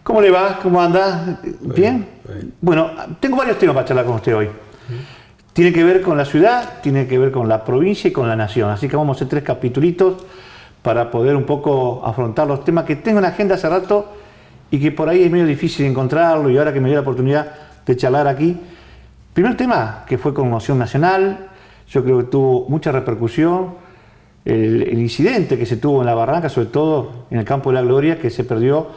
¿Cómo le va? ¿Cómo anda? ¿Bien? Bueno, tengo varios temas para charlar con usted hoy. Tiene que ver con la ciudad, tiene que ver con la provincia y con la nación. Así que vamos a hacer 3 capitulitos para poder un poco afrontar los temas que tengo en la agenda hace rato y que por ahí es medio difícil encontrarlo, y ahora que me dio la oportunidad de charlar aquí. Primer tema, que fue conmoción nacional, yo creo que tuvo mucha repercusión, el incidente que se tuvo en la Barranca, sobre todo en el Campo de la Gloria, que se perdió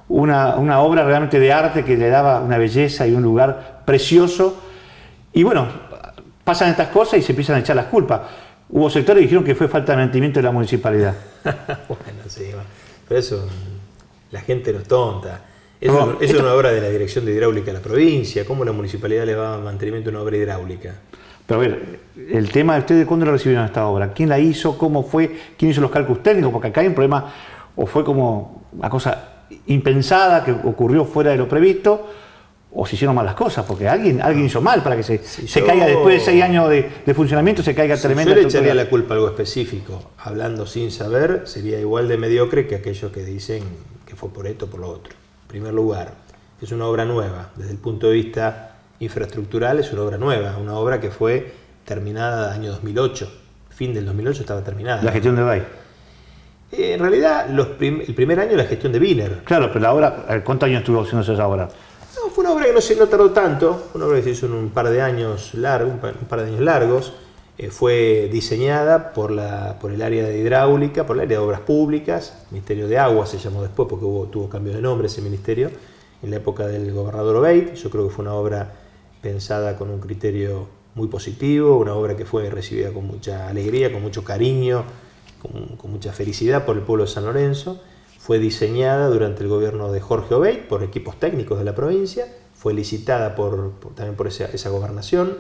una obra realmente de arte que le daba una belleza y un lugar precioso. Y bueno, pasan estas cosas y se empiezan a echar las culpas. Hubo sectores que dijeron que fue falta de mantenimiento de la municipalidad. Bueno, sí, pero eso, la gente no es tonta. Eso es una obra de la Dirección de Hidráulica de la provincia. ¿Cómo la municipalidad le va a mantenimiento a una obra hidráulica? Pero a ver, el tema de ustedes, ¿cuándo lo recibieron esta obra? ¿Quién la hizo? ¿Cómo fue? ¿Quién hizo los cálculos técnicos? Porque acá hay un problema, o fue como una cosa impensada que ocurrió fuera de lo previsto, o se hicieron mal las cosas, porque alguien hizo mal para que se caiga después de 6 años de funcionamiento, se caiga tremenda. Yo le echaría la culpa a algo específico. Hablando sin saber, sería igual de mediocre que aquellos que dicen que fue por esto o por lo otro. En primer lugar, es una obra nueva. Desde el punto de vista infraestructural, es una obra nueva. Una obra que fue terminada en el año 2008. Fin del 2008 estaba terminada. La gestión de Bay. En realidad, el primer año la gestión de Wiener. Claro, pero la obra, ¿cuántos años estuvo haciéndose esa obra? No, fue una obra que no tardó tanto, una obra que se hizo en un par de años largos. Fue diseñada por el área de hidráulica, por el área de obras públicas, Ministerio de Agua se llamó después porque tuvo cambio de nombre ese ministerio, en la época del gobernador Obeid. Yo creo que fue una obra pensada con un criterio muy positivo, una obra que fue recibida con mucha alegría, con mucho cariño, con mucha felicidad por el pueblo de San Lorenzo. Fue diseñada durante el gobierno de Jorge Obeid por equipos técnicos de la provincia, fue licitada también por esa gobernación.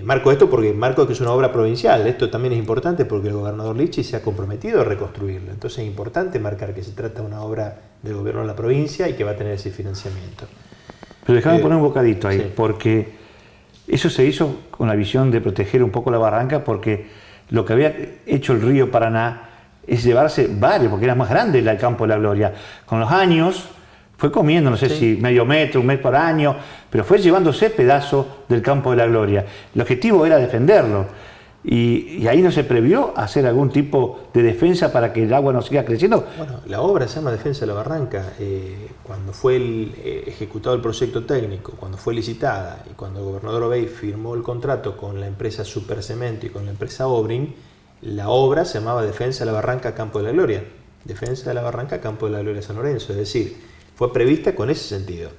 Marco esto porque que es una obra provincial. Esto también es importante porque el gobernador Lichi se ha comprometido a reconstruirla. Entonces es importante marcar que se trata de una obra del gobierno de la provincia y que va a tener ese financiamiento. Pero déjame poner un bocadito ahí, sí. Porque eso se hizo con la visión de proteger un poco la barranca, porque lo que había hecho el río Paraná es llevarse varios, porque era más grande el Campo de la Gloria. Con los años fue comiendo, no sé si medio metro, 1 metro por año, pero fue llevándose pedazos del Campo de la Gloria. El objetivo era defenderlo. Y ahí no se previó hacer algún tipo de defensa para que el agua no siga creciendo. Bueno, la obra se llama Defensa de la Barranca. Cuando fue ejecutado el proyecto técnico, cuando fue licitada y cuando el gobernador Obeid firmó el contrato con la empresa Supercemento y con la empresa Obrin, la obra se llamaba Defensa de la Barranca Campo de la Gloria. Defensa de la Barranca Campo de la Gloria San Lorenzo. Es decir, fue prevista con ese sentido.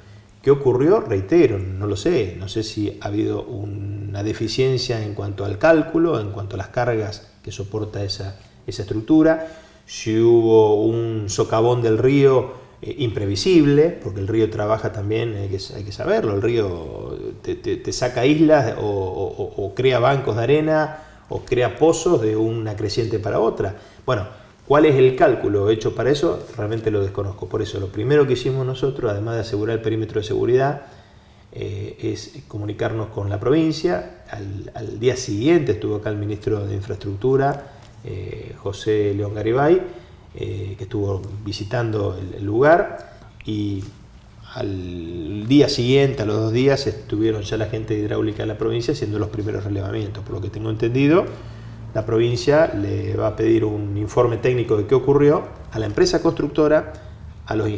¿Qué ocurrió? Reitero, no lo sé. No sé si ha habido una deficiencia en cuanto al cálculo, en cuanto a las cargas que soporta esa estructura. Si hubo un socavón del río imprevisible, porque el río trabaja también, hay que saberlo. El río te saca islas o crea bancos de arena o crea pozos de una creciente para otra. Bueno, ¿cuál es el cálculo hecho para eso? Realmente lo desconozco. Por eso lo primero que hicimos nosotros, además de asegurar el perímetro de seguridad, es comunicarnos con la provincia. Al día siguiente estuvo acá el ministro de Infraestructura, José León Garibay, que estuvo visitando el lugar, y al día siguiente, a los 2 días, estuvieron ya la gente de hidráulica de la provincia haciendo los primeros relevamientos. Por lo que tengo entendido, la provincia le va a pedir un informe técnico de qué ocurrió a la empresa constructora, a los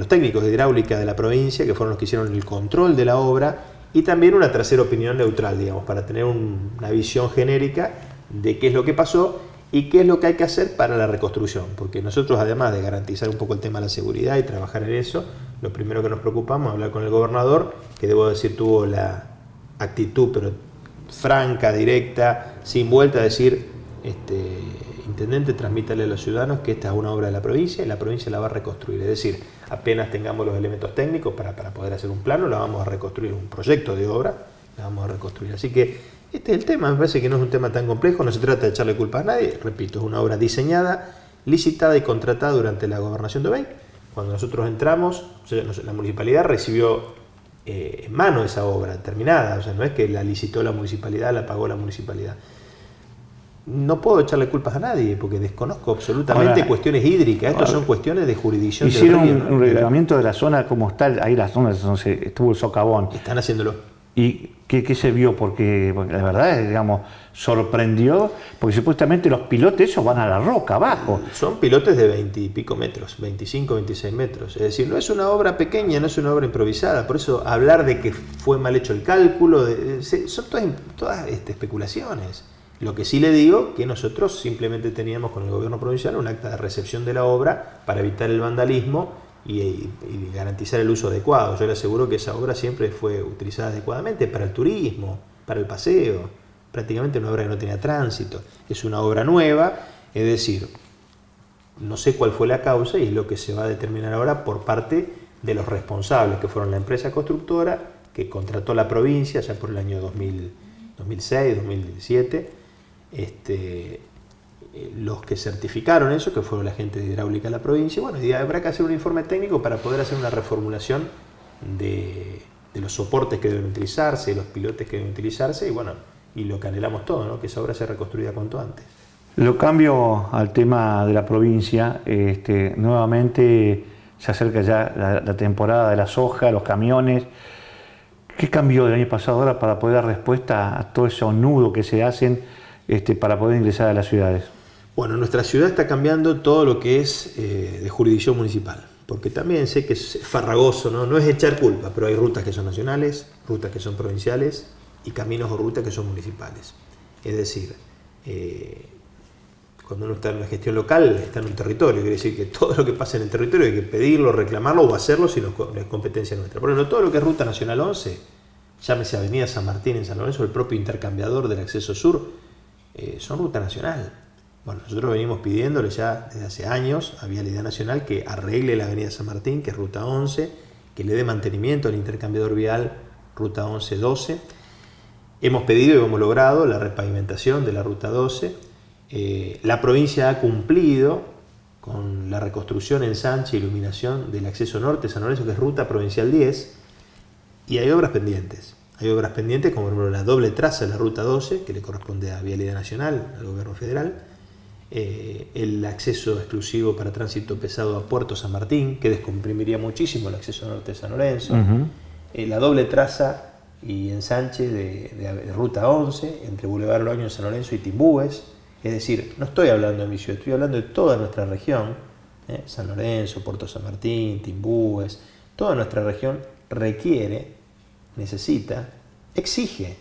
técnicos de hidráulica de la provincia, que fueron los que hicieron el control de la obra, y también una tercera opinión neutral, digamos, para tener una visión genérica de qué es lo que pasó y qué es lo que hay que hacer para la reconstrucción. Porque nosotros, además de garantizar un poco el tema de la seguridad y trabajar en eso, lo primero que nos preocupamos es hablar con el gobernador, que debo decir tuvo la actitud, pero franca, directa, sin vuelta, a decir, intendente, transmítale a los ciudadanos que esta es una obra de la provincia y la provincia la va a reconstruir. Es decir, apenas tengamos los elementos técnicos para poder hacer un plano, la vamos a reconstruir, un proyecto de obra, la vamos a reconstruir. Así que este es el tema. Me parece que no es un tema tan complejo, no se trata de echarle culpa a nadie. Repito, es una obra diseñada, licitada y contratada durante la gobernación de Obeid. Cuando nosotros entramos, la municipalidad recibió en mano esa obra terminada. O sea, no es que la licitó la municipalidad, la pagó la municipalidad. no puedo echarle culpas a nadie porque desconozco absolutamente ahora, cuestiones hídricas. Estas son cuestiones de jurisdicción del hicieron río, ¿no? un reglamento de la zona como está, ahí la zona donde estuvo el socavón. Están haciéndolo. ¿Y qué se vio? Porque la verdad es, digamos, sorprendió, porque supuestamente los pilotes esos van a la roca abajo. Son pilotes de 20 y pico metros, 25, 26 metros. Es decir, no es una obra pequeña, no es una obra improvisada. Por eso hablar de que fue mal hecho el cálculo, son todas especulaciones. Lo que sí le digo, que nosotros simplemente teníamos con el gobierno provincial un acta de recepción de la obra para evitar el vandalismo y garantizar el uso adecuado. Yo le aseguro que esa obra siempre fue utilizada adecuadamente para el turismo, para el paseo, prácticamente una obra que no tenía tránsito. Es una obra nueva, es decir, no sé cuál fue la causa y es lo que se va a determinar ahora por parte de los responsables, que fueron la empresa constructora que contrató la provincia ya por el año 2006, 2007, los que certificaron eso, que fueron la gente de hidráulica de la provincia. Bueno, y habrá que hacer un informe técnico para poder hacer una reformulación de los soportes que deben utilizarse, de los pilotes que deben utilizarse, y bueno, y lo que anhelamos todo, ¿no? Que esa obra sea reconstruida cuanto antes. Lo cambio al tema de la provincia, nuevamente se acerca ya la temporada de la soja, los camiones. ¿Qué cambió del año pasado ahora para poder dar respuesta a todo ese nudo que se hacen para poder ingresar a las ciudades? Bueno, nuestra ciudad está cambiando todo lo que es de jurisdicción municipal, porque también sé que es farragoso, ¿no? No es echar culpa, pero hay rutas que son nacionales, rutas que son provinciales y caminos o rutas que son municipales. Es decir, cuando uno está en una gestión local, está en un territorio, quiere decir que todo lo que pasa en el territorio hay que pedirlo, reclamarlo o hacerlo si no es competencia nuestra. Por ejemplo, todo lo que es Ruta Nacional 11, llámese Avenida San Martín en San Lorenzo, el propio intercambiador del acceso sur, son ruta nacional. Bueno, nosotros venimos pidiéndole ya desde hace años a Vialidad Nacional que arregle la Avenida San Martín, que es Ruta 11, que le dé mantenimiento al intercambiador vial Ruta 11-12. Hemos pedido y hemos logrado la repavimentación de la Ruta 12. La provincia ha cumplido con la reconstrucción, ensanche e iluminación del acceso norte de San Lorenzo, que es Ruta Provincial 10, y hay obras pendientes. Hay obras pendientes como por ejemplo la doble traza de la Ruta 12, que le corresponde a Vialidad Nacional, al Gobierno Federal, el acceso exclusivo para tránsito pesado a Puerto San Martín, que descomprimiría muchísimo el acceso norte de San Lorenzo, la doble traza y ensanche de Ruta 11 entre Boulevard Loaño, San Lorenzo y Timbúes. Es decir, no estoy hablando de mi ciudad, estoy hablando de toda nuestra región, San Lorenzo, Puerto San Martín, Timbúes. Toda nuestra región requiere, necesita, exige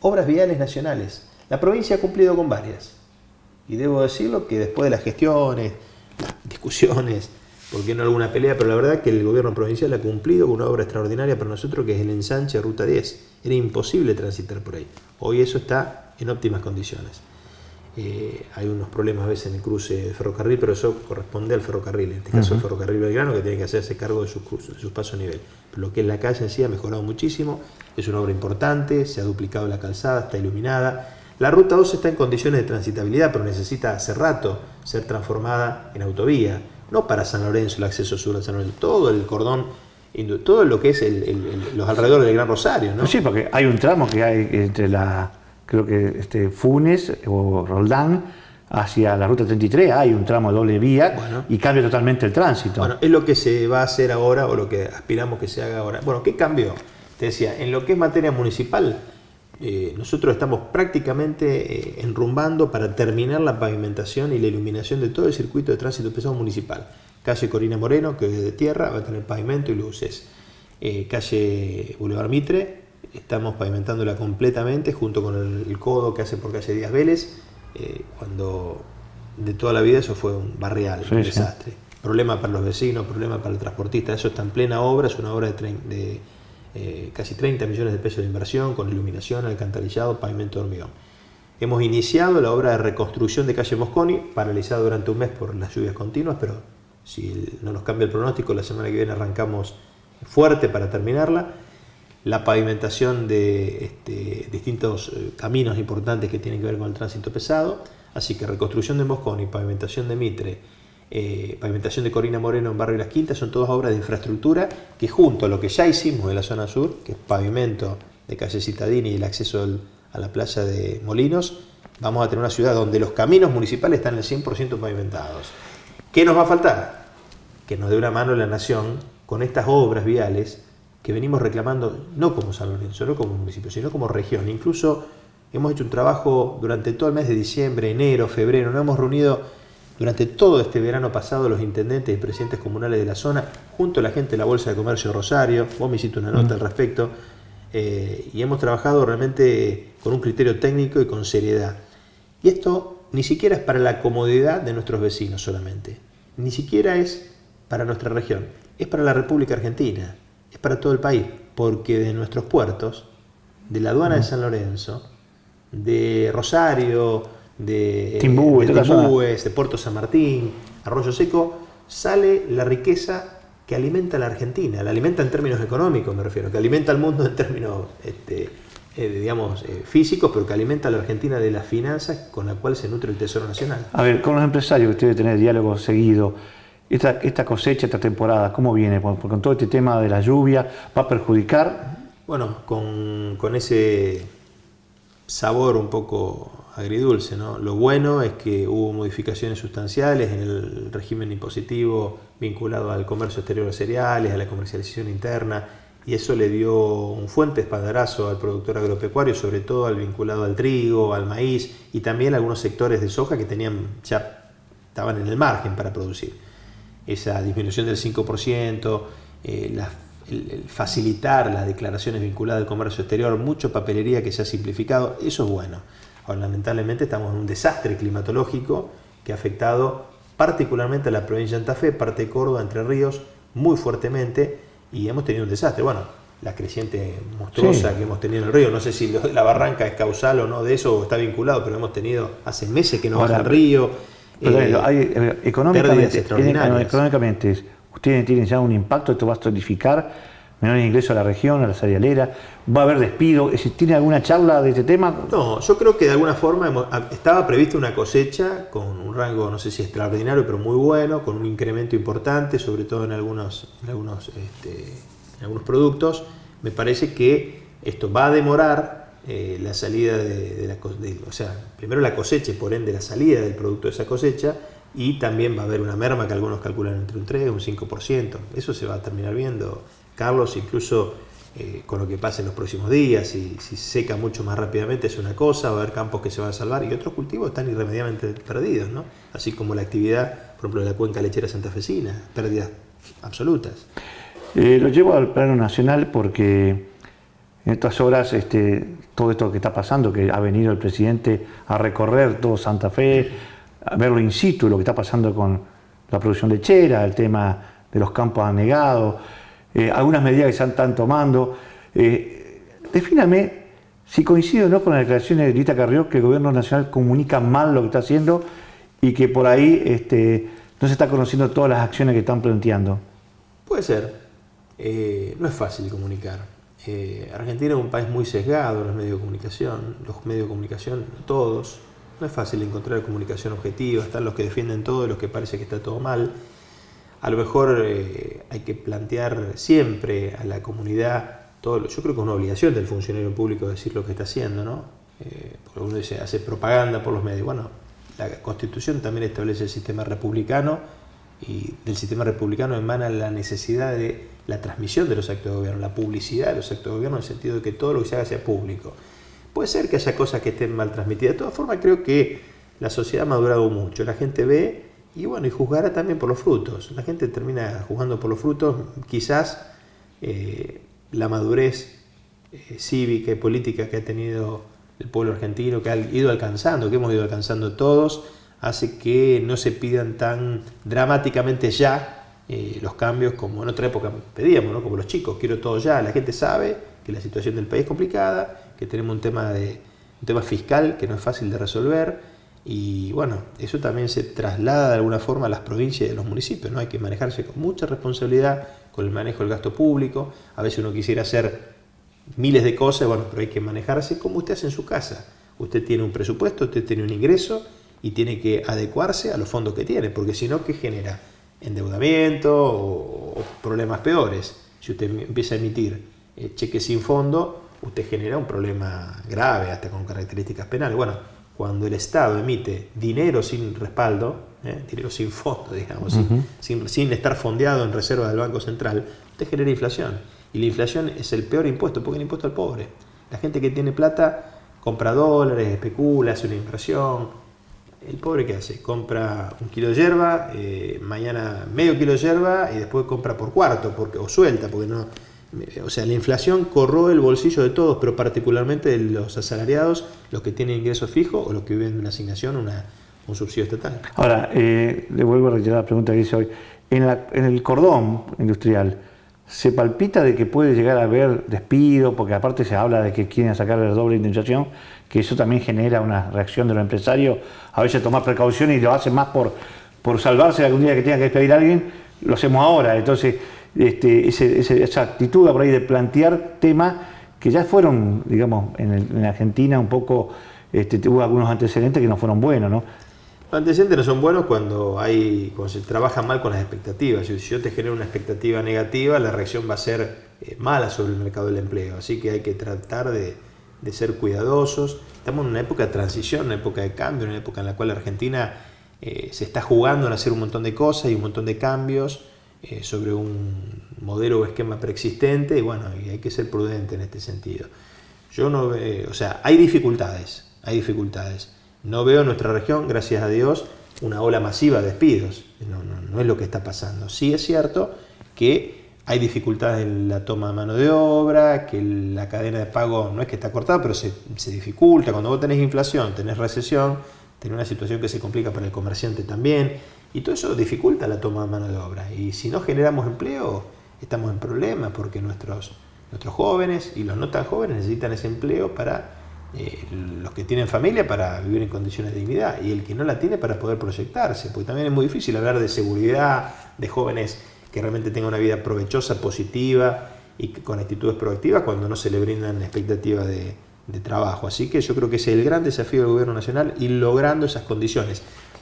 obras viales nacionales. La provincia ha cumplido con varias. Y debo decirlo que después de las gestiones, las discusiones, por qué no alguna pelea, pero la verdad que el gobierno provincial ha cumplido con una obra extraordinaria para nosotros, que es el ensanche de Ruta 10. Era imposible transitar por ahí. Hoy eso está en óptimas condiciones. Hay unos problemas a veces en el cruce de ferrocarril, pero eso corresponde al ferrocarril, en este caso el ferrocarril Belgrano, que tiene que hacerse cargo de sus pasos a nivel. Pero lo que es la calle en sí ha mejorado muchísimo, es una obra importante, se ha duplicado la calzada, está iluminada. La Ruta 12 está en condiciones de transitabilidad, pero necesita hace rato ser transformada en autovía, no para San Lorenzo, el acceso sur a San Lorenzo, todo el cordón, todo lo que es los alrededores del Gran Rosario, ¿no? Sí, porque hay un tramo que hay entre creo que Funes o Roldán hacia la Ruta 33, hay un tramo de doble vía, bueno, y cambia totalmente el tránsito. Bueno, es lo que se va a hacer ahora o lo que aspiramos que se haga ahora. Bueno, ¿qué cambió? Te decía, en lo que es materia municipal, nosotros estamos prácticamente enrumbando para terminar la pavimentación y la iluminación de todo el circuito de tránsito pesado municipal. Calle Corina Moreno, que es de tierra, va a tener pavimento y luces. Calle Boulevard Mitre, estamos pavimentándola completamente junto con el codo que hace por calle Díaz Vélez, cuando de toda la vida eso fue un barrial, un desastre. Problema para los vecinos, problema para el transportista. Eso está en plena obra, es una obra de casi 30 millones de pesos de inversión, con iluminación, alcantarillado, pavimento de hormigón. Hemos iniciado la obra de reconstrucción de calle Mosconi, paralizada durante un mes por las lluvias continuas, pero si no nos cambia el pronóstico, la semana que viene arrancamos fuerte para terminarla. La pavimentación de distintos caminos importantes que tienen que ver con el tránsito pesado, así que reconstrucción de Mosconi, pavimentación de Mitre, pavimentación de Corina Moreno en Barrio Las Quintas, son todas obras de infraestructura que, junto a lo que ya hicimos en la zona sur, que es pavimento de calle Citadini y el acceso a la playa de Molinos, vamos a tener una ciudad donde los caminos municipales están al 100% pavimentados. ¿Qué nos va a faltar? Que nos dé una mano la nación con estas obras viales que venimos reclamando, no como San Lorenzo, no como municipio, sino como región. Incluso hemos hecho un trabajo durante todo el mes de diciembre, enero, febrero, nos hemos reunido durante todo este verano pasado los intendentes y presidentes comunales de la zona, junto a la gente de la Bolsa de Comercio de Rosario, vos me hiciste una nota al respecto, y hemos trabajado realmente con un criterio técnico y con seriedad. Y esto ni siquiera es para la comodidad de nuestros vecinos solamente, ni siquiera es para nuestra región, es para la República Argentina, es para todo el país, porque de nuestros puertos, de la aduana de San Lorenzo, de Rosario, de Timbúes, de Puerto San Martín, Arroyo Seco, sale la riqueza que alimenta a la Argentina, la alimenta en términos económicos, me refiero, que alimenta al mundo en términos físicos, pero que alimenta a la Argentina de las finanzas con la cual se nutre el Tesoro Nacional. A ver, con los empresarios que usted debe tener diálogo seguido, esta cosecha, esta temporada, ¿cómo viene? Porque con todo este tema de la lluvia, ¿va a perjudicar? Bueno, con ese sabor un poco agridulce, ¿no? Lo bueno es que hubo modificaciones sustanciales en el régimen impositivo vinculado al comercio exterior de cereales, a la comercialización interna, y eso le dio un fuerte espaldarazo al productor agropecuario, sobre todo al vinculado al trigo, al maíz y también a algunos sectores de soja que estaban en el margen para producir. Esa disminución del 5%, el facilitar las declaraciones vinculadas al comercio exterior, mucha papelería que se ha simplificado, eso es bueno. Ahora, lamentablemente estamos en un desastre climatológico que ha afectado particularmente a la provincia de Santa Fe, parte de Córdoba, Entre Ríos, muy fuertemente, y hemos tenido un desastre. Bueno, la creciente monstruosa que hemos tenido en el río, no sé si la barranca es causal o no de eso, o está vinculado, pero hemos tenido hace meses que no baja el río. Económicamente, ustedes tienen ya un impacto, esto va a estratificar menor ingreso a la región, a la cerealera, va a haber despido. ¿Tiene alguna charla de este tema? No, yo creo que de alguna forma estaba prevista una cosecha con un rango, no sé si extraordinario, pero muy bueno, con un incremento importante, sobre todo en algunos productos. Me parece que esto va a demorar la salida primero la cosecha y por ende la salida del producto de esa cosecha, y también va a haber una merma que algunos calculan entre un 3 y un 5%. Eso se va a terminar viendo, Carlos, incluso con lo que pase en los próximos días. Si seca mucho más rápidamente es una cosa, va a haber campos que se van a salvar y otros cultivos están irremediablemente perdidos, ¿no? Así como la actividad, por ejemplo, de la cuenca lechera santafesina, pérdidas absolutas. Lo llevo al plano nacional porque en estas horas todo esto que está pasando, que ha venido el presidente a recorrer todo Santa Fe, a verlo in situ, lo que está pasando con la producción lechera, el tema de los campos anegados, algunas medidas que se están tomando. Defíname si coincido o no con la declaración de Lita Carrió, que el gobierno nacional comunica mal lo que está haciendo y que por ahí no se está conociendo todas las acciones que están planteando. Puede ser. No es fácil comunicar. Argentina es un país muy sesgado en los medios de comunicación, todos. No es fácil encontrar comunicación objetiva, están los que defienden todo y los que parece que está todo mal. A lo mejor hay que plantear siempre a la comunidad, yo creo que es una obligación del funcionario público decir lo que está haciendo, ¿no? Porque uno dice, hace propaganda por los medios. Bueno, la Constitución también establece el sistema republicano, y del sistema republicano emana la necesidad de la transmisión de los actos de gobierno, la publicidad de los actos de gobierno, en el sentido de que todo lo que se haga sea público. Puede ser que haya cosas que estén mal transmitidas. De todas formas, creo que la sociedad ha madurado mucho. La gente ve y juzgará también por los frutos. La gente termina juzgando por los frutos. Quizás la madurez cívica y política que ha tenido el pueblo argentino, que ha ido alcanzando, que hemos ido alcanzando todos, hace que no se pidan tan dramáticamente ya los cambios como en otra época pedíamos, ¿no? Como los chicos, quiero todo ya. La gente sabe que la situación del país es complicada, que tenemos un tema fiscal que no es fácil de resolver, y eso también se traslada de alguna forma a las provincias y a los municipios, ¿no? Hay que manejarse con mucha responsabilidad con el manejo del gasto público. A veces uno quisiera hacer miles de cosas, pero hay que manejarse como usted hace en su casa. Usted tiene un presupuesto, usted tiene un ingreso y tiene que adecuarse a los fondos que tiene, porque si no, ¿qué genera? Endeudamiento o problemas peores. Si usted empieza a emitir cheques sin fondo, usted genera un problema grave, hasta con características penales. cuando el Estado emite dinero sin respaldo, dinero sin fondo, digamos, sin estar fondeado en reservas del Banco Central, te genera inflación. Y la inflación es el peor impuesto, porque es el impuesto al pobre. La gente que tiene plata compra dólares, especula, hace una inversión. El pobre, ¿qué hace? Compra un kilo de yerba, mañana medio kilo de yerba y después compra por cuarto o suelta, porque no. O sea, la inflación corroe el bolsillo de todos, pero particularmente de los asalariados, los que tienen ingresos fijos o los que viven de una asignación, un subsidio estatal. Ahora, le vuelvo a retirar la pregunta que hice hoy. En el cordón industrial, ¿se palpita de que puede llegar a haber despido? Porque aparte se habla de que quieren sacar la doble indemnización, que eso también genera una reacción de los empresarios, a veces tomar precauciones y lo hacen más por salvarse algún día que tenga que despedir a alguien, lo hacemos ahora. Entonces, esa actitud por ahí de plantear temas que ya fueron, digamos, en Argentina un poco, hubo algunos antecedentes que no fueron buenos, ¿no? Los antecedentes no son buenos cuando se trabaja mal con las expectativas. Si yo te genero una expectativa negativa, la reacción va a ser mala sobre el mercado del empleo. Así que hay que tratar de ser cuidadosos. Estamos en una época de transición, una época de cambio, una época en la cual Argentina se está jugando en hacer un montón de cosas y un montón de cambios sobre un modelo o esquema preexistente, y bueno, y hay que ser prudente en este sentido. Yo no veo, o sea, hay dificultades. No veo en nuestra región, gracias a Dios, una ola masiva de despidos. No es lo que está pasando. Sí es cierto que hay dificultades en la toma de mano de obra, que la cadena de pago no es que está cortada, pero se dificulta. Cuando vos tenés inflación, tenés recesión, tenés una situación que se complica para el comerciante también, y todo eso dificulta la toma de mano de obra. Y si no generamos empleo, estamos en problemas, porque nuestros jóvenes y los no tan jóvenes necesitan ese empleo para los que tienen familia, para vivir en condiciones de dignidad, y el que no la tiene para poder proyectarse, porque también es muy difícil hablar de seguridad, de jóvenes que realmente tengan una vida provechosa, positiva y con actitudes proactivas cuando no se le brindan expectativas de trabajo. Así que yo creo que ese es el gran desafío del gobierno nacional, ir logrando esas condiciones.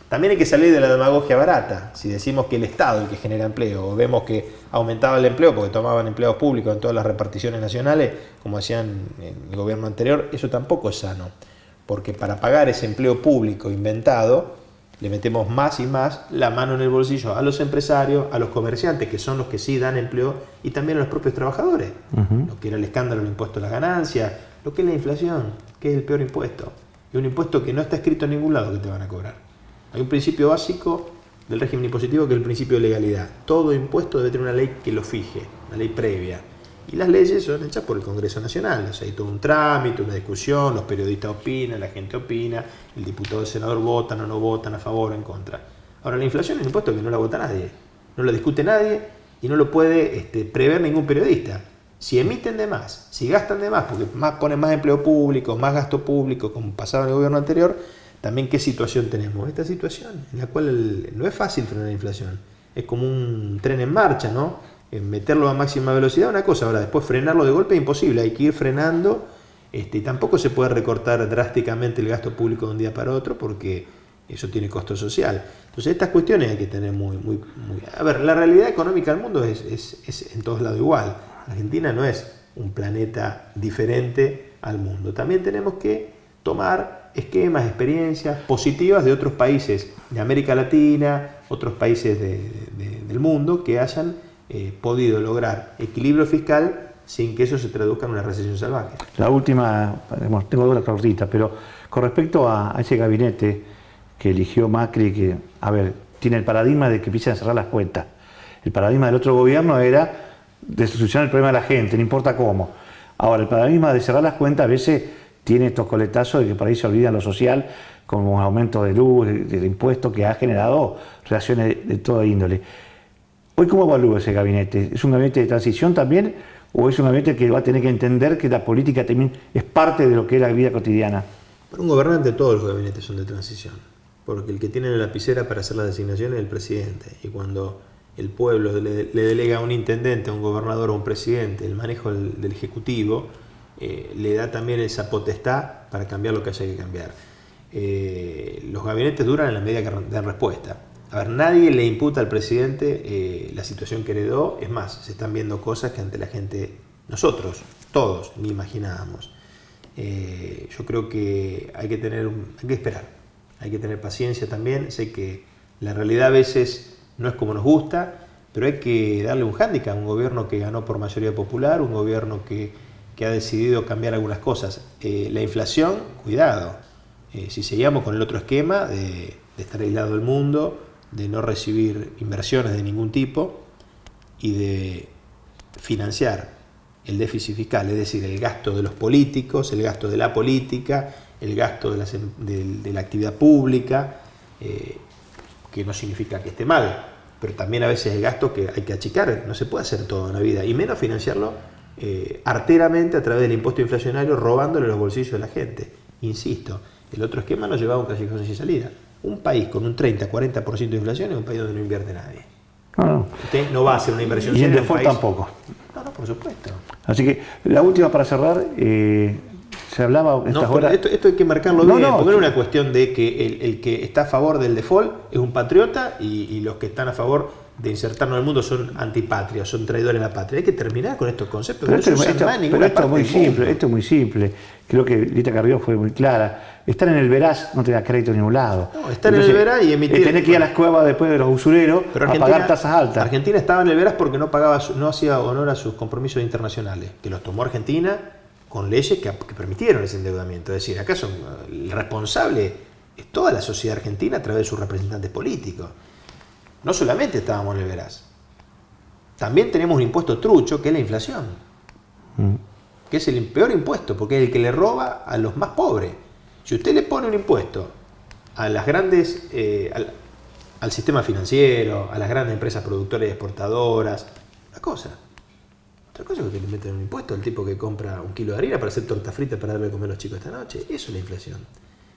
También hay que salir de la demagogia barata. Si decimos que el Estado es el que genera empleo, o vemos que aumentaba el empleo porque tomaban empleos públicos en todas las reparticiones nacionales, como hacían en el gobierno anterior, eso tampoco es sano. Porque para pagar ese empleo público inventado, le metemos más y más la mano en el bolsillo a los empresarios, a los comerciantes, que son los que sí dan empleo, y también a los propios trabajadores. Lo que era el escándalo del impuesto a las ganancias, lo que es la inflación, que es el peor impuesto. Es un impuesto que no está escrito en ningún lado que te van a cobrar. Hay un principio básico del régimen impositivo que es el principio de legalidad. Todo impuesto debe tener una ley que lo fije, una ley previa. Y las leyes son hechas por el Congreso Nacional. O sea, hay todo un trámite, una discusión, los periodistas opinan, la gente opina, el diputado o el senador votan o no votan, a favor o en contra. Ahora, la inflación es un impuesto que no la vota nadie, no la discute nadie y no lo puede prever ningún periodista. Si emiten de más, si gastan de más, porque ponen más empleo público, más gasto público, como pasaba en el gobierno anterior, también ¿qué situación tenemos? Esta situación en la cual no es fácil frenar la inflación. Es como un tren en marcha, ¿no? Meterlo a máxima velocidad es una cosa, ahora después frenarlo de golpe es imposible, hay que ir frenando, y tampoco se puede recortar drásticamente el gasto público de un día para otro porque eso tiene costo social. Entonces estas cuestiones hay que tener muy... A ver, la realidad económica del mundo es en todos lados igual. Argentina no es un planeta diferente al mundo. También tenemos que tomar esquemas, experiencias positivas de otros países de América Latina, otros países del mundo que hayan podido lograr equilibrio fiscal sin que eso se traduzca en una recesión salvaje. La última, tengo una cortita, pero con respecto a ese gabinete que eligió Macri, que, a ver, tiene el paradigma de que empiezan a cerrar las cuentas. El paradigma del otro gobierno era de solucionar el problema de la gente, no importa cómo. Ahora, el paradigma de cerrar las cuentas a veces tiene estos coletazos de que por ahí se olvidan lo social, como un aumento de luz, de impuestos que ha generado reacciones de toda índole. ¿Hoy cómo evalúa ese gabinete? ¿Es un gabinete de transición también o es un gabinete que va a tener que entender que la política también es parte de lo que es la vida cotidiana? Para un gobernante todos los gabinetes son de transición, porque el que tiene la lapicera para hacer las designaciones es el presidente, y cuando el pueblo le delega a un intendente, a un gobernador o a un presidente el manejo del ejecutivo, le da también esa potestad para cambiar lo que haya que cambiar. Los gabinetes duran en la medida que dan respuesta. A ver, nadie le imputa al presidente la situación que heredó. Es más, se están viendo cosas que ante la gente, nosotros, todos, ni imaginábamos. Yo creo que hay que esperar, hay que tener paciencia también. Sé que la realidad a veces no es como nos gusta, pero hay que darle un hándicap a un gobierno que ganó por mayoría popular, un gobierno que ha decidido cambiar algunas cosas. La inflación, cuidado, si seguíamos con el otro esquema de estar aislado del mundo, de no recibir inversiones de ningún tipo y de financiar el déficit fiscal, es decir, el gasto de los políticos, el gasto de la política, el gasto de la actividad pública, que no significa que esté mal, pero también a veces el gasto que hay que achicar, no se puede hacer todo en la vida, y menos financiarlo arteramente a través del impuesto inflacionario, robándole los bolsillos de la gente. Insisto, el otro esquema nos llevaba a un callejón sin salida. Un país con un 30-40% de inflación es un país donde no invierte nadie. Usted no va a hacer una inversión y en seria default en un país. tampoco. No, por supuesto. Así que la última para cerrar, se hablaba en estas horas. Esto hay que marcarlo bien, porque no es una cuestión de que el que está a favor del default es un patriota y los que están a favor de insertarnos en el mundo son antipatria, son traidores a la patria. Hay que terminar con estos conceptos. Pero esto es muy simple, esto es muy simple. Creo que Lita Carrió fue muy clara. Estar en el veraz no te da crédito en ningún lado. No, estar en el veraz y emitir. Tenés que ir a las cuevas después de los usureros a pagar tasas altas. Argentina estaba en el veraz porque no hacía honor a sus compromisos internacionales, que los tomó Argentina con leyes que permitieron ese endeudamiento. Es decir, acá el responsable es toda la sociedad argentina a través de sus representantes políticos. No solamente estábamos en el veraz, también tenemos un impuesto trucho que es la inflación, que es el peor impuesto porque es el que le roba a los más pobres. Si usted le pone un impuesto a las grandes, al sistema financiero, a las grandes empresas productoras y exportadoras, otra cosa es que usted le mete un impuesto al tipo que compra un kilo de harina para hacer torta frita para darle a comer a los chicos esta noche. Eso es la inflación.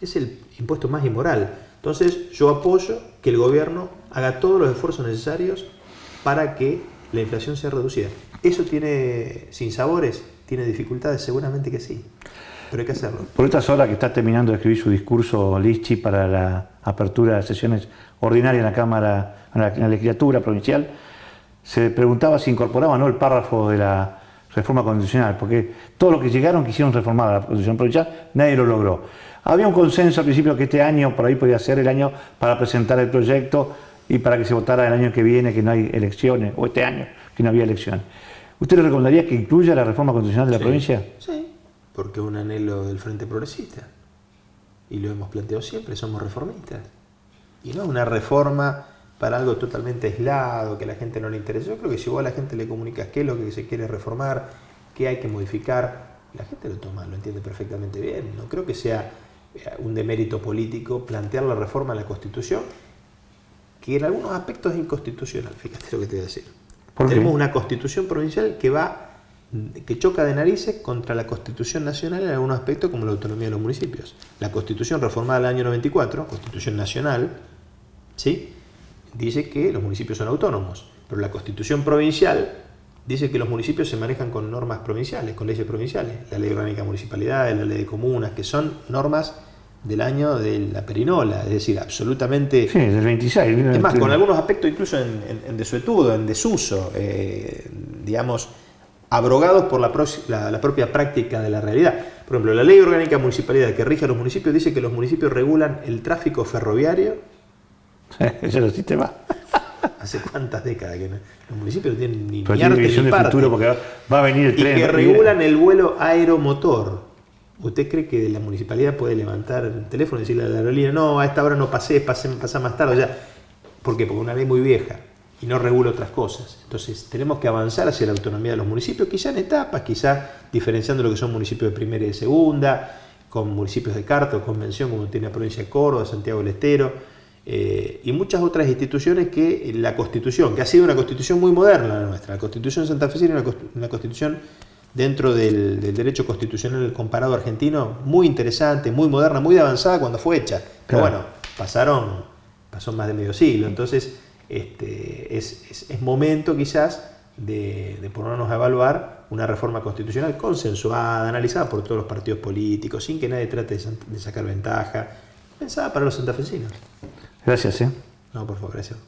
Es el impuesto más inmoral. Entonces yo apoyo que el gobierno haga todos los esfuerzos necesarios para que la inflación sea reducida. ¿Eso tiene sinsabores? ¿Tiene dificultades? Seguramente que sí, pero hay que hacerlo. Por estas horas que está terminando de escribir su discurso Lischy para la apertura de sesiones ordinarias en la Cámara, en la legislatura provincial, se preguntaba si incorporaba o no el párrafo de la reforma constitucional, porque todos los que llegaron quisieron reformar la Constitución provincial, nadie lo logró. Había un consenso al principio que este año, por ahí podía ser el año para presentar el proyecto y para que se votara el año que viene, que no hay elecciones, o este año, que no había elecciones. ¿Usted le recomendaría que incluya la reforma constitucional de la provincia? Sí, porque es un anhelo del Frente Progresista. Y lo hemos planteado siempre, somos reformistas. Y no es una reforma para algo totalmente aislado, que a la gente no le interesa. Yo creo que si vos a la gente le comunicas qué es lo que se quiere reformar, qué hay que modificar, la gente lo toma, lo entiende perfectamente bien. No creo que sea un demérito político plantear la reforma a la Constitución, que en algunos aspectos es inconstitucional. Fíjate lo que te voy a decir. Tenemos una Constitución provincial que choca de narices contra la Constitución nacional en algunos aspectos, como la autonomía de los municipios. La Constitución reformada del año 94, Constitución nacional, ¿sí?, dice que los municipios son autónomos, pero la Constitución provincial dice que los municipios se manejan con normas provinciales, con leyes provinciales, la Ley Orgánica de Municipalidades, la Ley de Comunas, que son normas del año de la perinola, es decir, absolutamente... Sí, del 26. Es más, con algunos aspectos incluso en desuetudo, en desuso, digamos, abrogados por la propia práctica de la realidad. Por ejemplo, la Ley Orgánica de Municipalidades que rige a los municipios dice que los municipios regulan el tráfico ferroviario. Ese es el sistema. ¿Hace cuántas décadas que los municipios no tienen ni arte ni parte? Futuro porque va a venir el tren. Y que regulan el vuelo aeromotor. ¿Usted cree que la municipalidad puede levantar el teléfono y decirle a la aerolínea, no, a esta hora no pasé, pasá más tarde? O sea, ¿por qué? Porque es una ley muy vieja y no regula otras cosas. Entonces tenemos que avanzar hacia la autonomía de los municipios, quizá en etapas, quizá diferenciando lo que son municipios de primera y de segunda, con municipios de carta o convención como tiene la provincia de Córdoba, Santiago del Estero. Y muchas otras instituciones que la Constitución, que ha sido una Constitución muy moderna la nuestra, la Constitución santafesina es una Constitución dentro del derecho constitucional comparado argentino muy interesante, muy moderna, muy avanzada cuando fue hecha. Pero bueno, pasó más de medio siglo, entonces es momento quizás de ponernos a evaluar una reforma constitucional consensuada, analizada por todos los partidos políticos, sin que nadie trate de sacar ventaja, pensada para los santafesinos. Gracias. No, por favor, gracias.